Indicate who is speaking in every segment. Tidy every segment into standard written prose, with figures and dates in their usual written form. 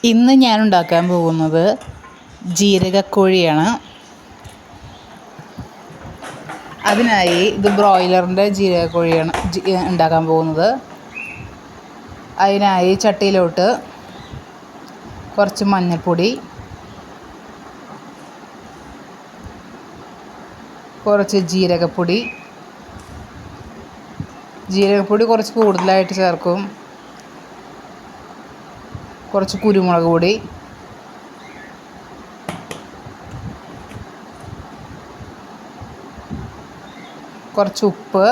Speaker 1: ഇന്ന് ഞാൻ ഉണ്ടാക്കാൻ പോകുന്നത് ജീരകക്കോഴിയാണ്. അതിനായി ഇത് ബ്രോയിലറിൻ്റെ ജീരകക്കോഴിയാണ് ഉണ്ടാക്കാൻ പോകുന്നത്. അതിനായി ചട്ടിയിലോട്ട് കുറച്ച് മഞ്ഞൾപ്പൊടി, കുറച്ച് ജീരകപ്പൊടി കുറച്ച് കൂടുതലായിട്ട് ചേർക്കും, കുറച്ച് കുരുമുളക് പൊടി, കുറച്ച് ഉപ്പ്,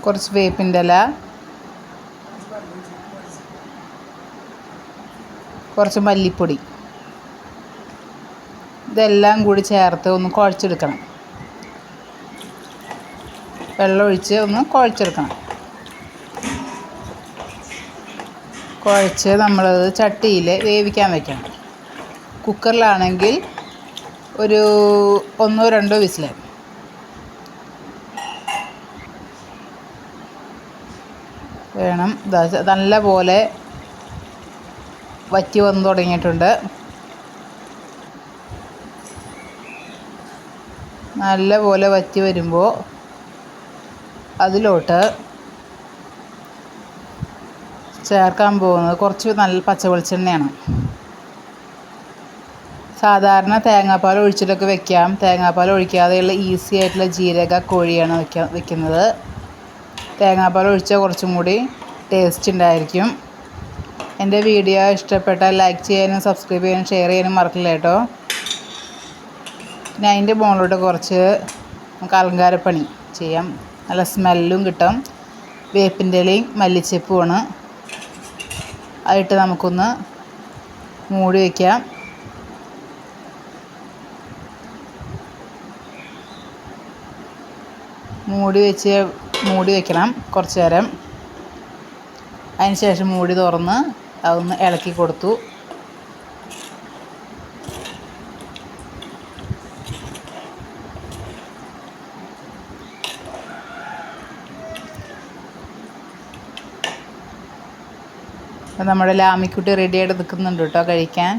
Speaker 1: കുറച്ച് വേപ്പിൻ്റെ ഇല, കുറച്ച് മല്ലിപ്പൊടി. ഇതെല്ലാം കൂടി ചേർത്ത് ഒന്ന് കുഴച്ചെടുക്കണം. വെള്ളമൊഴിച്ച് ഒന്ന് കുഴച്ചെടുക്കണം. കുഴച്ച് നമ്മളത് ചട്ടിയിൽ വേവിക്കാൻ വയ്ക്കണം. കുക്കറിലാണെങ്കിൽ ഒരു 1-2 വിസിൽ വേണം. നല്ല പോലെ വറ്റി വന്ന് തുടങ്ങിയിട്ടുണ്ട്. നല്ല പോലെ വറ്റി വരുമ്പോൾ അതിലോട്ട് ചേർക്കാൻ പോകുന്നത് കുറച്ച് നല്ല പച്ച വെളിച്ചെണ്ണയാണ്. സാധാരണ തേങ്ങാപ്പാൽ ഒഴിച്ചിട്ടൊക്കെ വെക്കാം. തേങ്ങാപ്പാൽ ഒഴിക്കാതെയുള്ള ഈസി ആയിട്ടുള്ള ജീരക കോഴിയാണ് വെക്കുന്നത്. തേങ്ങാപ്പാൽ ഒഴിച്ചാൽ കുറച്ചും കൂടി ടേസ്റ്റ് ഉണ്ടായിരിക്കും. എൻ്റെ വീഡിയോ ഇഷ്ടപ്പെട്ടാൽ ലൈക്ക് ചെയ്യാനും സബ്സ്ക്രൈബ് ചെയ്യാനും ഷെയർ ചെയ്യാനും മറക്കില്ല കേട്ടോ. പിന്നെ അതിൻ്റെ മുകളിലോട്ട് കുറച്ച് നമുക്ക് അലങ്കാരപ്പണി ചെയ്യാം. നല്ല സ്മെല്ലും കിട്ടും. വേപ്പിൻ്റെ ഇലയും മല്ലിച്ചെപ്പുമാണ്. അതിട്ട് നമുക്കൊന്ന് മൂടി വയ്ക്കാം. മൂടി വയ്ക്കണം കുറച്ച് നേരം. അതിന് ശേഷം മൂടി തുറന്ന് അതൊന്ന് ഇളക്കി കൊടുത്തു. നമ്മുടെ ലാമിക്കുട്ടി റെഡിയായിട്ട് നിൽക്കുന്നുണ്ട് കേട്ടോ കഴിക്കാൻ.